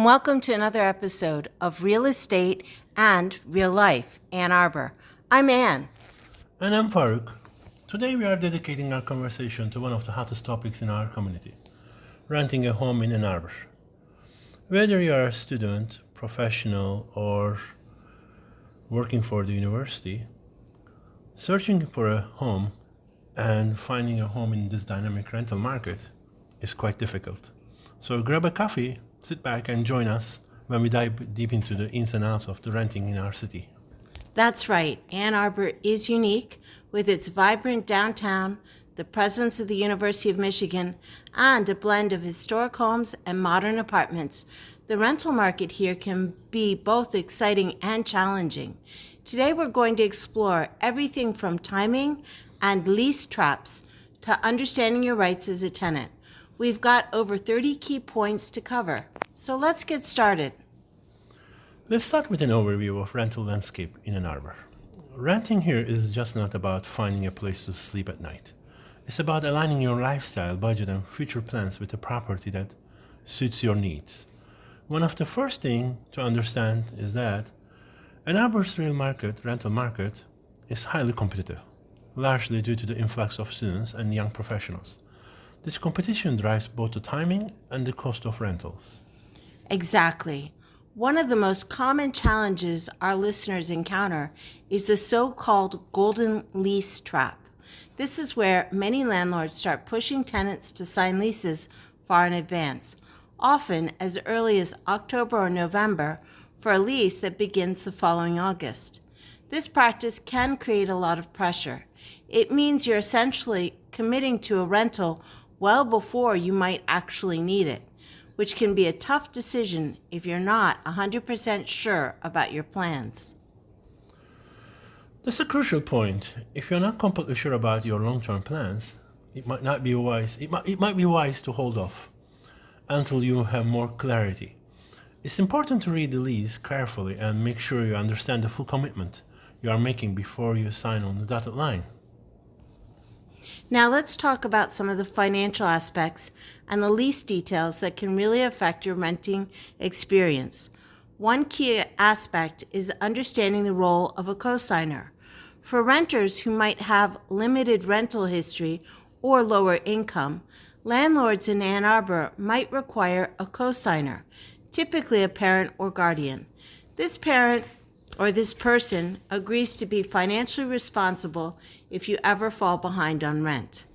and welcome to another episode of Real Estate and Real Life, Ann Arbor. I'm Ann. And I'm Faruk. Today we are dedicating our conversation to one of the hottest topics in our community, renting a home in Ann Arbor. Whether you are a student, professional, or working for the university, searching for a home and finding a home in this dynamic rental market is quite difficult. So grab a coffee, sit back and join us when we dive deep into the ins and outs of the renting in our city. That's right. Ann Arbor is unique with its vibrant downtown, the presence of the University of Michigan, and a blend of historic homes and modern apartments. The rental market here can be both exciting and challenging. Today we're going to explore everything from timing and lease traps to understanding your rights as a tenant. We've got over 30 key points to cover, so let's get started. Let's start with an overview of rental landscape in Ann Arbor. Renting here is just not about finding a place to sleep at night. It's about aligning your lifestyle, budget, and future plans with a property that suits your needs. One of the first things to understand is that Ann Arbor's rental market, is highly competitive, largely due to the influx of students and young professionals. This competition drives both the timing and the cost of rentals. Exactly. One of the most common challenges our listeners encounter is the so-called golden lease trap. This is where many landlords start pushing tenants to sign leases far in advance, often as early as October or November for a lease that begins the following August. This practice can create a lot of pressure. It means you're essentially committing to a rental well before you might actually need it, which can be a tough decision if you're not 100% sure about your plans. That's a crucial point. If you're not completely sure about your long-term plans, it might be wise to hold off until you have more clarity. It's important to read the lease carefully and make sure you understand the full commitment you are making before you sign on the dotted line. Now let's talk about some of the financial aspects and the lease details that can really affect your renting experience. One key aspect is understanding the role of a cosigner. For renters who might have limited rental history or lower income, landlords in Ann Arbor might require a cosigner, typically a parent or guardian. This parent or this person agrees to be financially responsible if you ever fall behind on rent.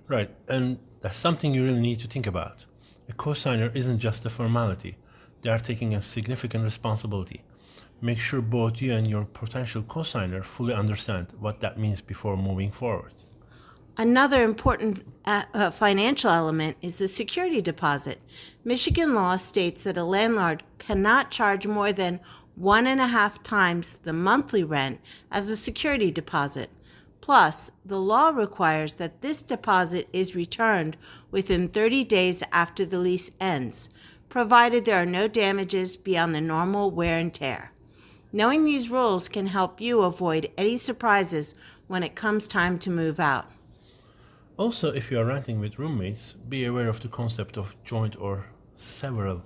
Right, and that's something you really need to think about. A cosigner isn't just a formality. They are taking a significant responsibility. Make sure both you and your potential cosigner fully understand what that means before moving forward. Another important financial element is the security deposit. Michigan law states that a landlord cannot charge more than 1.5 times the monthly rent as a security deposit. Plus, the law requires that this deposit is returned within 30 days after the lease ends, provided there are no damages beyond the normal wear and tear. Knowing these rules can help you avoid any surprises when it comes time to move out. Also, if you are renting with roommates, be aware of the concept of joint or several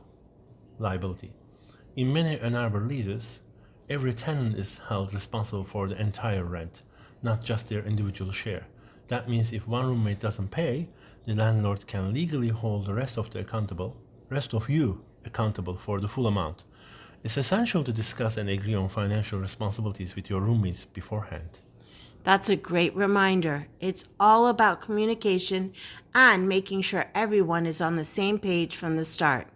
liability. In many Ann Arbor leases, every tenant is held responsible for the entire rent, not just their individual share. That means if one roommate doesn't pay, the landlord can legally hold the rest of you accountable for the full amount. It's essential to discuss and agree on financial responsibilities with your roommates beforehand. That's a great reminder. It's all about communication and making sure everyone is on the same page from the start.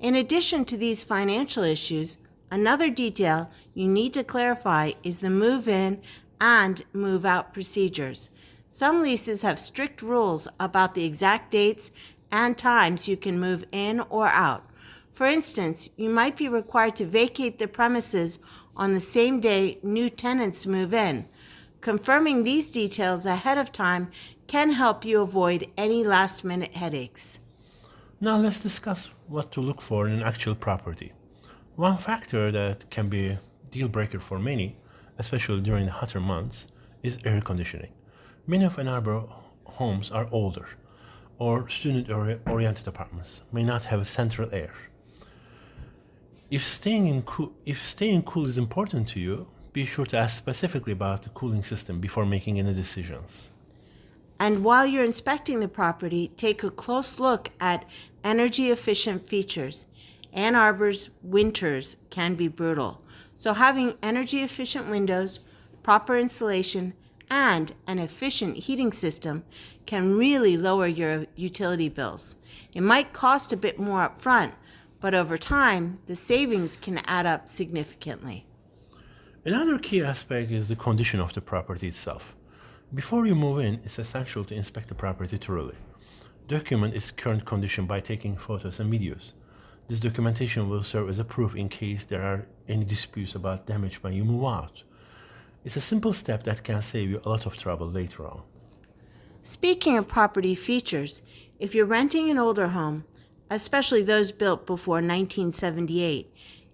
In addition to these financial issues, another detail you need to clarify is the move-in and move-out procedures. Some leases have strict rules about the exact dates and times you can move in or out. For instance, you might be required to vacate the premises on the same day new tenants move in. Confirming these details ahead of time can help you avoid any last-minute headaches. Now let's discuss what to look for in an actual property. One factor that can be a deal breaker for many, especially during the hotter months, is air conditioning. Many of Ann Arbor homes are older or student-oriented apartments, may not have central air. If staying cool is important to you, be sure to ask specifically about the cooling system before making any decisions. And while you're inspecting the property, take a close look at energy efficient features. Ann Arbor's winters can be brutal, so having energy efficient windows, proper insulation, and an efficient heating system can really lower your utility bills. It might cost a bit more up front, but over time, the savings can add up significantly. Another key aspect is the condition of the property itself. Before you move in, it's essential to inspect the property thoroughly. Document its current condition by taking photos and videos. This documentation will serve as a proof in case there are any disputes about damage when you move out. It's a simple step that can save you a lot of trouble later on. Speaking of property features, if you're renting an older home, especially those built before 1978,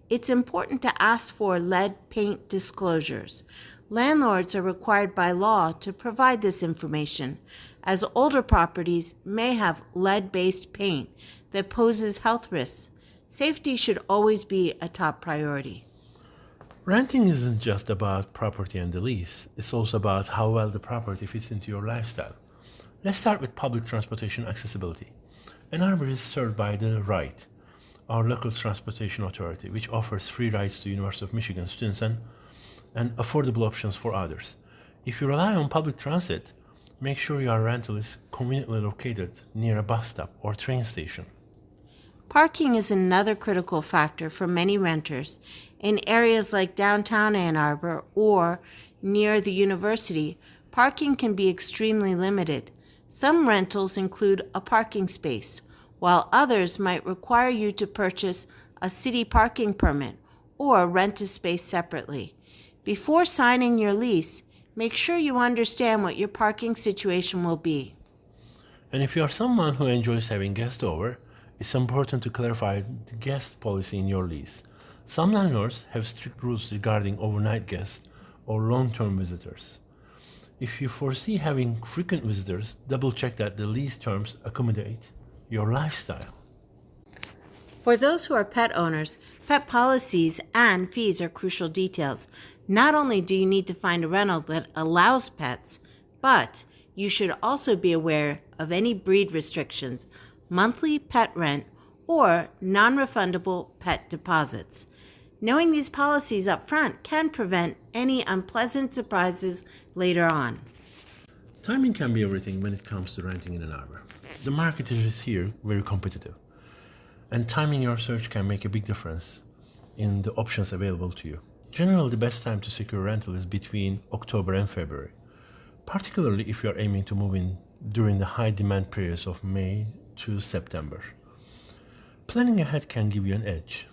it's important to ask for lead paint disclosures. Landlords are required by law to provide this information, as older properties may have lead-based paint that poses health risks. Safety should always be a top priority. Renting isn't just about property and the lease, it's also about how well the property fits into your lifestyle. Let's start with public transportation accessibility. Ann Arbor is served by the RIDE, our local transportation authority, which offers free rides to University of Michigan students and affordable options for others. If you rely on public transit, make sure your rental is conveniently located near a bus stop or train station. Parking is another critical factor for many renters. In areas like downtown Ann Arbor or near the university, parking can be extremely limited. Some rentals include a parking space, while others might require you to purchase a city parking permit or rent a space separately. Before signing your lease, make sure you understand what your parking situation will be. And if you are someone who enjoys having guests over, it's important to clarify the guest policy in your lease. Some landlords have strict rules regarding overnight guests or long-term visitors. If you foresee having frequent visitors, double-check that the lease terms accommodate your lifestyle. For those who are pet owners, pet policies and fees are crucial details. Not only do you need to find a rental that allows pets, but you should also be aware of any breed restrictions, monthly pet rent, or non-refundable pet deposits. Knowing these policies up front can prevent any unpleasant surprises later on. Timing can be everything when it comes to renting in Ann Arbor. The market is here very competitive, and timing your search can make a big difference in the options available to you. Generally, the best time to secure rental is between October and February, particularly if you are aiming to move in during the high demand periods of May to September. Planning ahead can give you an edge.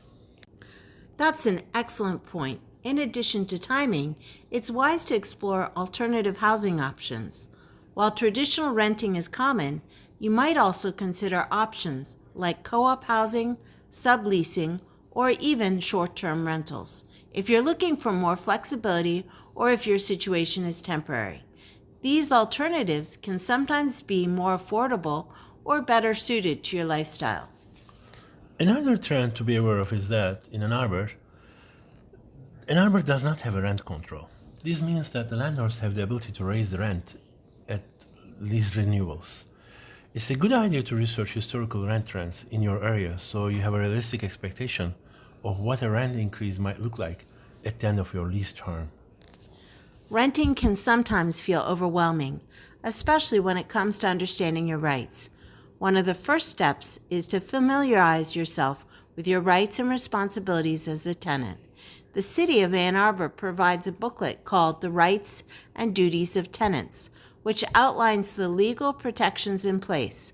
That's an excellent point. In addition to timing, it's wise to explore alternative housing options. While traditional renting is common, you might also consider options like co-op housing, subleasing, or even short-term rentals, if you're looking for more flexibility or if your situation is temporary. These alternatives can sometimes be more affordable or better suited to your lifestyle. Another trend to be aware of is that in Ann Arbor does not have a rent control. This means that the landlords have the ability to raise the rent at lease renewals. It's a good idea to research historical rent trends in your area so you have a realistic expectation of what a rent increase might look like at the end of your lease term. Renting can sometimes feel overwhelming, especially when it comes to understanding your rights. One of the first steps is to familiarize yourself with your rights and responsibilities as a tenant. The City of Ann Arbor provides a booklet called The Rights and Duties of Tenants, which outlines the legal protections in place.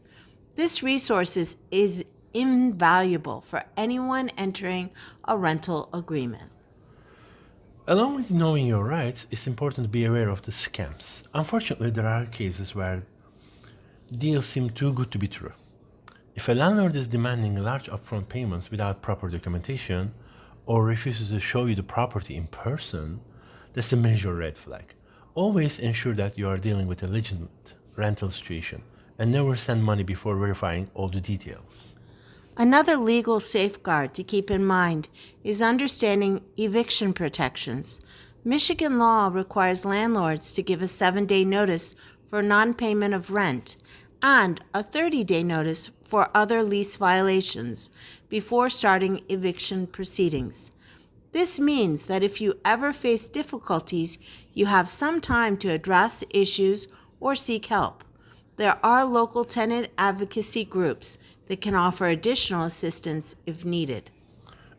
This resource is invaluable for anyone entering a rental agreement. Along with knowing your rights, it's important to be aware of the scams. Unfortunately, there are cases where deals seem too good to be true. If a landlord is demanding large upfront payments without proper documentation or refuses to show you the property in person, that's a major red flag. Always ensure that you are dealing with a legitimate rental situation and never send money before verifying all the details. Another legal safeguard to keep in mind is understanding eviction protections. Michigan law requires landlords to give a 7-day notice for non-payment of rent and a 30-day notice for other lease violations before starting eviction proceedings. This means that if you ever face difficulties, you have some time to address issues or seek help. There are local tenant advocacy groups that can offer additional assistance if needed.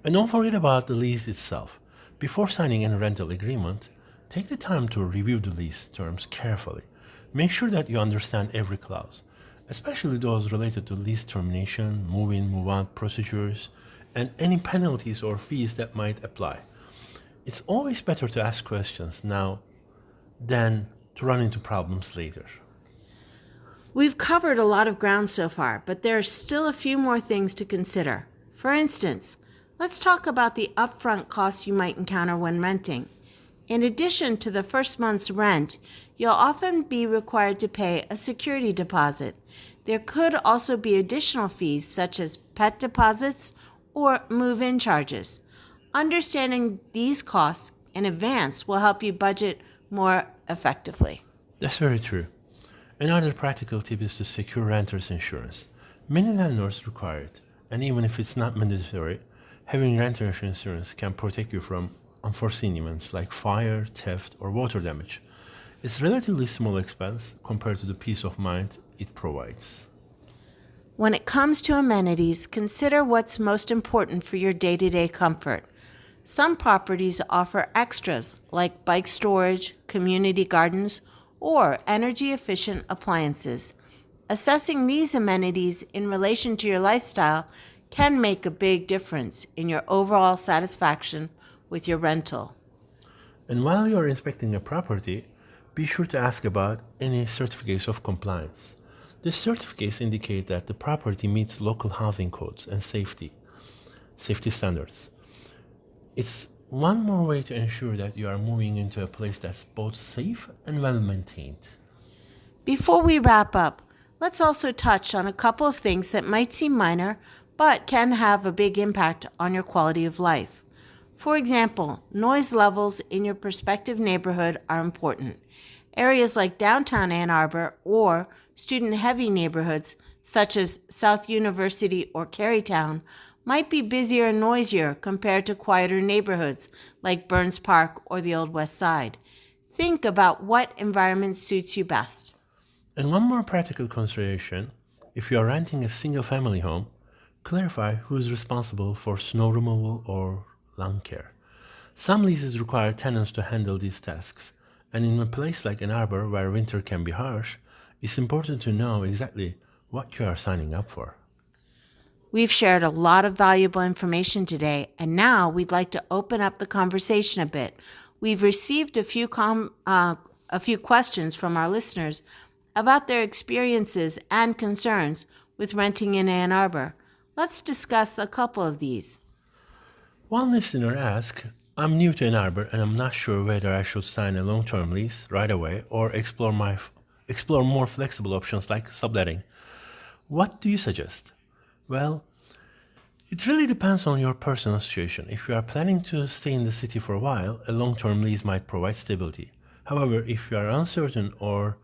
And don't forget about the lease itself. Before signing any rental agreement, take the time to review the lease terms carefully. Make sure that you understand every clause, especially those related to lease termination, move-in, move-out procedures, and any penalties or fees that might apply. It's always better to ask questions now than to run into problems later. We've covered a lot of ground so far, but there are still a few more things to consider. For instance, let's talk about the upfront costs you might encounter when renting. In addition to the first month's rent, you'll often be required to pay a security deposit. There could also be additional fees such as pet deposits or move-in charges. Understanding these costs in advance will help you budget more effectively. That's very true. Another practical tip is to secure renter's insurance. Many landlords require it, and even if it's not mandatory, having renter's insurance can protect you from unforeseen events like fire, theft, or water damage. It's a relatively small expense compared to the peace of mind it provides. When it comes to amenities, consider what's most important for your day-to-day comfort. Some properties offer extras like bike storage, community gardens, or energy-efficient appliances. Assessing these amenities in relation to your lifestyle can make a big difference in your overall satisfaction with your rental. And while you are inspecting a property, be sure to ask about any certificates of compliance. These certificates indicate that the property meets local housing codes and safety standards. It's one more way to ensure that you are moving into a place that's both safe and well maintained. Before we wrap up, let's also touch on a couple of things that might seem minor but can have a big impact on your quality of life. For example, noise levels in your prospective neighborhood are important. Areas like downtown Ann Arbor or student-heavy neighborhoods such as South University or Carytown might be busier and noisier compared to quieter neighborhoods like Burns Park or the Old West Side. Think about what environment suits you best. And one more practical consideration, if you are renting a single-family home, clarify who is responsible for snow removal or lawn care. Some leases require tenants to handle these tasks, and in a place like Ann Arbor where winter can be harsh, it's important to know exactly what you are signing up for. We've shared a lot of valuable information today, and now we'd like to open up the conversation a bit. We've received a few questions from our listeners about their experiences and concerns with renting in Ann Arbor. Let's discuss a couple of these. One listener asked, I'm new to Ann Arbor and I'm not sure whether I should sign a long-term lease right away or explore more flexible options like subletting. What do you suggest? Well, it really depends on your personal situation. If you are planning to stay in the city for a while, a long-term lease might provide stability. However, if you are uncertain or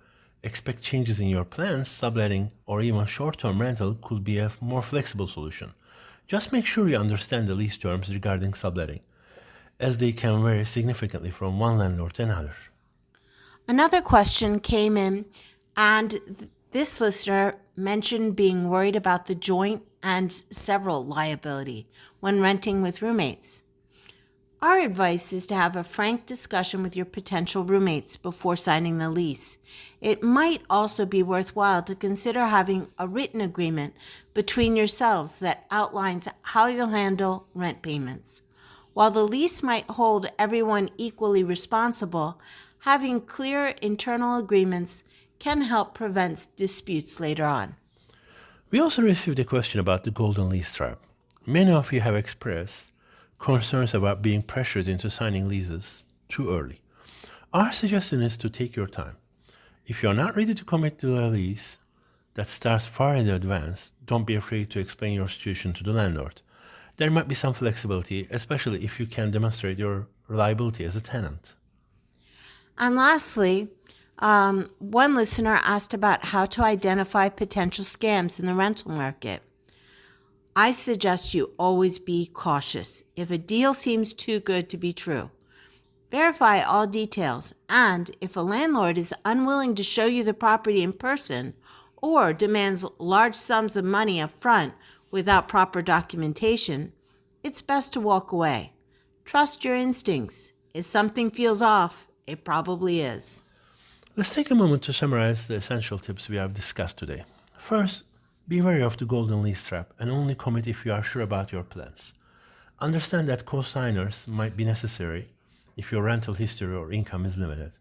expect changes in your plans, subletting or even short-term rental could be a more flexible solution. Just make sure you understand the lease terms regarding subletting, as they can vary significantly from one landlord to another. Another question came in, and this listener mentioned being worried about the joint and several liability when renting with roommates. Our advice is to have a frank discussion with your potential roommates before signing the lease. It might also be worthwhile to consider having a written agreement between yourselves that outlines how you'll handle rent payments. While the lease might hold everyone equally responsible, having clear internal agreements can help prevent disputes later on. We also received a question about the golden lease trap. Many of you have expressed concerns about being pressured into signing leases too early. Our suggestion is to take your time. If you are not ready to commit to a lease, that starts far in advance, don't be afraid to explain your situation to the landlord. There might be some flexibility, especially if you can demonstrate your reliability as a tenant. And lastly, one listener asked about how to identify potential scams in the rental market. I suggest you always be cautious. If a deal seems too good to be true, verify all details, and if a landlord is unwilling to show you the property in person or demands large sums of money up front without proper documentation, it's best to walk away. Trust your instincts. If something feels off, it probably is. Let's take a moment to summarize the essential tips we have discussed today. First, be wary of the golden lease trap and only commit if you are sure about your plans. Understand that co-signers might be necessary if your rental history or income is limited.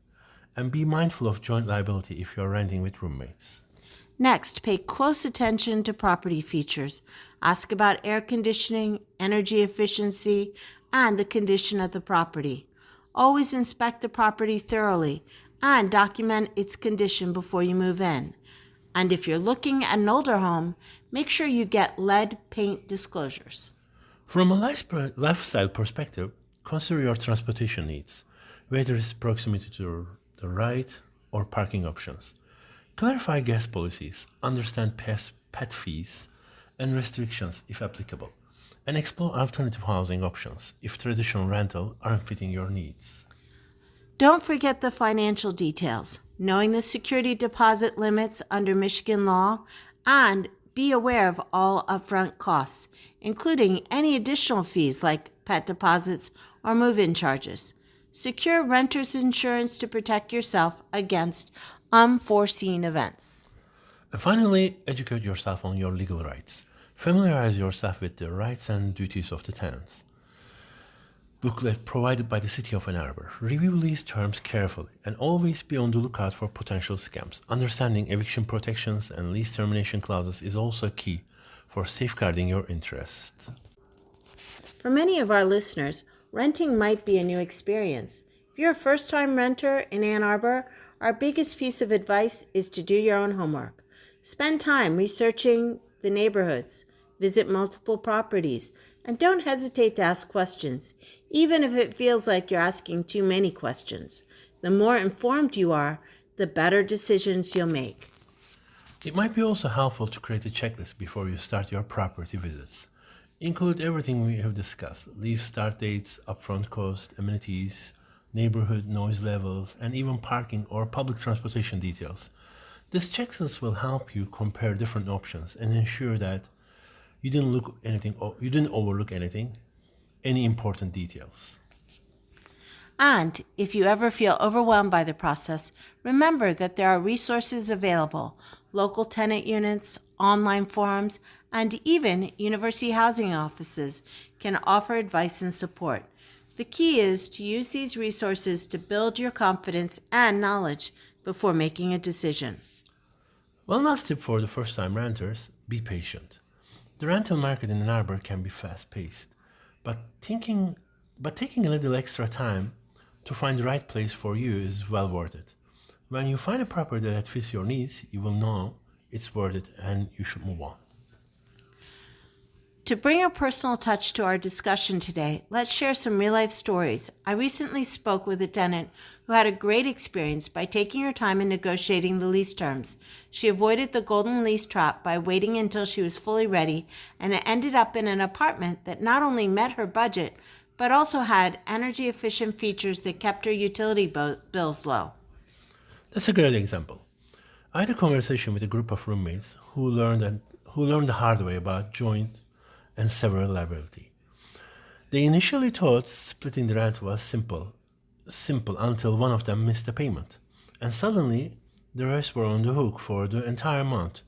And be mindful of joint liability if you are renting with roommates. Next, pay close attention to property features. Ask about air conditioning, energy efficiency, and the condition of the property. Always inspect the property thoroughly and document its condition before you move in. And if you're looking at an older home, make sure you get lead paint disclosures. From a lifestyle perspective, consider your transportation needs, whether it's proximity to the right or parking options. Clarify gas policies, understand pet fees and restrictions if applicable, and explore alternative housing options if traditional rental aren't fitting your needs. Don't forget the financial details, knowing the security deposit limits under Michigan law, and be aware of all upfront costs, including any additional fees like pet deposits or move-in charges. Secure renter's insurance to protect yourself against unforeseen events. And finally, educate yourself on your legal rights. Familiarize yourself with the rights and duties of the tenants. Booklet provided by the City of Ann Arbor. Review lease terms carefully and always be on the lookout for potential scams. Understanding eviction protections and lease termination clauses is also key for safeguarding your interests. For many of our listeners, renting might be a new experience. If you're a first-time renter in Ann Arbor, our biggest piece of advice is to do your own homework. Spend time researching the neighborhoods, visit multiple properties, and don't hesitate to ask questions, even if it feels like you're asking too many questions. The more informed you are, the better decisions you'll make. It might be also helpful to create a checklist before you start your property visits. Include everything we have discussed: lease start dates, upfront costs, amenities, neighborhood noise levels, and even parking or public transportation details. This checklist will help you compare different options and ensure that you didn't overlook any important details. And if you ever feel overwhelmed by the process, remember that there are resources available: local tenant units, online forums, and even university housing offices can offer advice and support. The key is to use these resources to build your confidence and knowledge before making a decision. One last tip for the first-time renters: be patient. The rental market in Ann Arbor can be fast-paced, but taking a little extra time to find the right place for you is well worth it. When you find a property that fits your needs, you will know it's worth it and you should move on. To bring a personal touch to our discussion today, let's share some real-life stories. I recently spoke with a tenant who had a great experience by taking her time in negotiating the lease terms. She avoided the golden lease trap by waiting until she was fully ready, and it ended up in an apartment that not only met her budget, but also had energy-efficient features that kept her utility bills low. That's a great example. I had a conversation with a group of roommates who learned the hard way about joint and several liability. They initially thought splitting the rent was simple until one of them missed a payment, and suddenly the rest were on the hook for the entire month.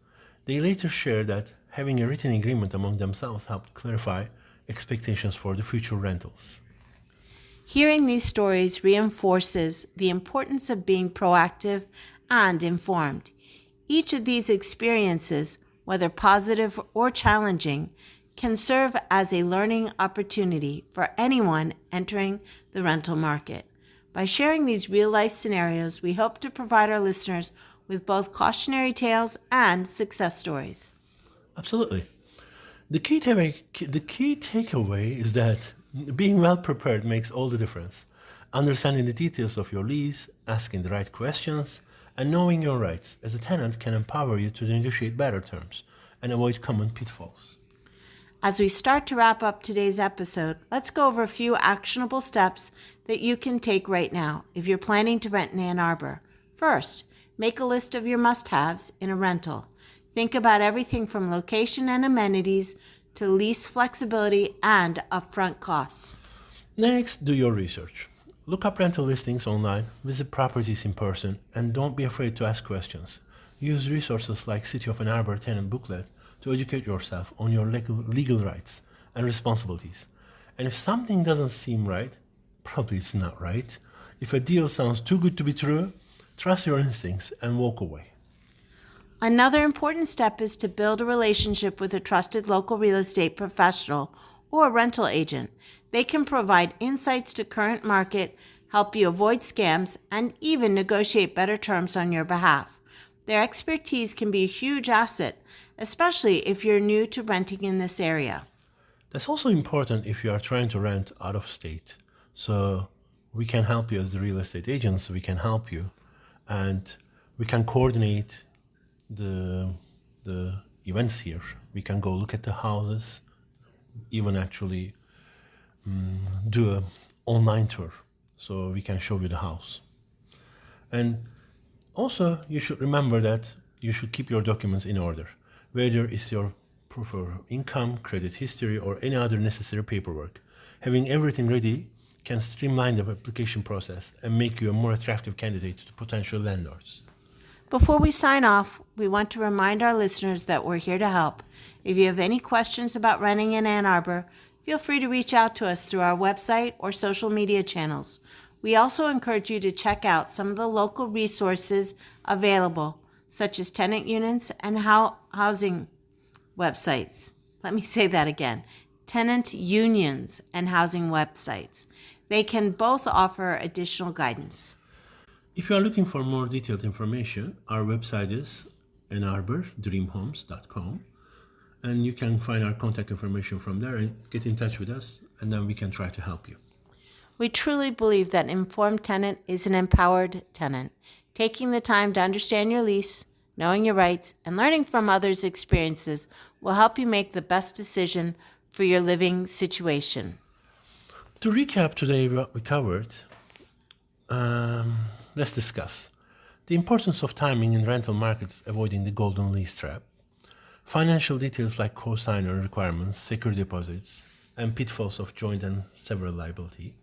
They later shared that having a written agreement among themselves helped clarify expectations for the future rentals. Hearing these stories reinforces the importance of being proactive and informed. Each of these experiences, whether positive or challenging, can serve as a learning opportunity for anyone entering the rental market. By sharing these real-life scenarios, we hope to provide our listeners with both cautionary tales and success stories. Absolutely. The key takeaway is that being well prepared makes all the difference. Understanding the details of your lease, asking the right questions, and knowing your rights as a tenant can empower you to negotiate better terms and avoid common pitfalls. As we start to wrap up today's episode, let's go over a few actionable steps that you can take right now if you're planning to rent in Ann Arbor. First, make a list of your must-haves in a rental. Think about everything from location and amenities to lease flexibility and upfront costs. Next, do your research. Look up rental listings online, visit properties in person, and don't be afraid to ask questions. Use resources like City of Ann Arbor Tenant Booklet to educate yourself on your legal rights and responsibilities. And if something doesn't seem right, probably it's not right. If a deal sounds too good to be true, trust your instincts and walk away. Another important step is to build a relationship with a trusted local real estate professional or rental agent. They can provide insights to current market, help you avoid scams, and even negotiate better terms on your behalf. Their expertise can be a huge asset, especially if you're new to renting in this area. That's also important if you are trying to rent out of state. So we can help you as the real estate agents, we can help you, and we can coordinate the events here. We can go look at the houses, even actually do an online tour, so we can show you the house. And also, you should remember that you should keep your documents in order, whether it's your proof of income, credit history, or any other necessary paperwork. Having everything ready can streamline the application process and make you a more attractive candidate to potential landlords. Before we sign off, we want to remind our listeners that we're here to help. If you have any questions about renting in Ann Arbor, feel free to reach out to us through our website or social media channels. We also encourage you to check out some of the local resources available, such as tenant units and housing websites. Let me say that again. Tenant unions and housing websites. They can both offer additional guidance. If you are looking for more detailed information, our website is annarbordreamhomes.com, and you can find our contact information from there and get in touch with us, and then we can try to help you. We truly believe that an informed tenant is an empowered tenant. Taking the time to understand your lease, knowing your rights, and learning from others' experiences will help you make the best decision for your living situation. To recap today what we covered, let's discuss the importance of timing in rental markets, avoiding the golden lease trap, financial details like co-signer requirements, secure deposits, and pitfalls of joint and several liability,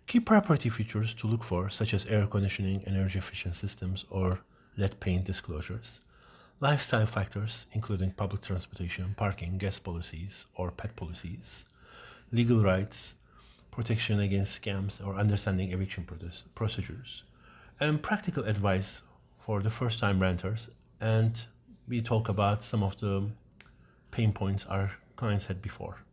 key property features to look for, such as air conditioning, energy-efficient systems, or lead paint disclosures, lifestyle factors, including public transportation, parking, gas policies, or pet policies, legal rights, protection against scams, or understanding eviction procedures, and practical advice for the first-time renters. And we talk about some of the pain points our clients had before.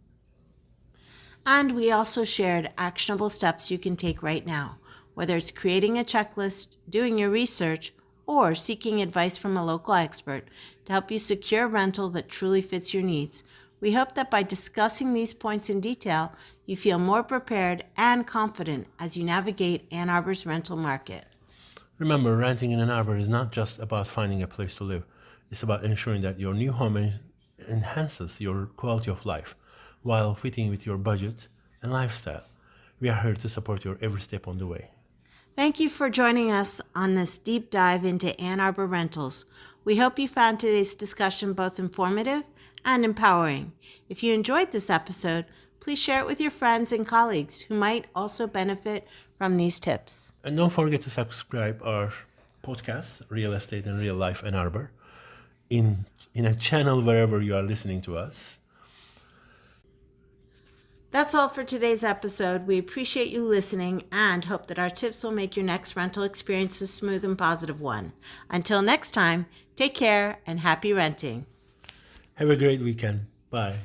And we also shared actionable steps you can take right now, whether it's creating a checklist, doing your research, or seeking advice from a local expert to help you secure a rental that truly fits your needs. We hope that by discussing these points in detail, you feel more prepared and confident as you navigate Ann Arbor's rental market. Remember, renting in Ann Arbor is not just about finding a place to live. It's about ensuring that your new home enhances your quality of life while fitting with your budget and lifestyle. We are here to support your every step on the way. Thank you for joining us on this deep dive into Ann Arbor rentals. We hope you found today's discussion both informative and empowering. If you enjoyed this episode, please share it with your friends and colleagues who might also benefit from these tips. And don't forget to subscribe our podcast, Real Estate and Real Life Ann Arbor, in a channel wherever you are listening to us. That's all for today's episode. We appreciate you listening and hope that our tips will make your next rental experience a smooth and positive one. Until next time, take care and happy renting. Have a great weekend. Bye.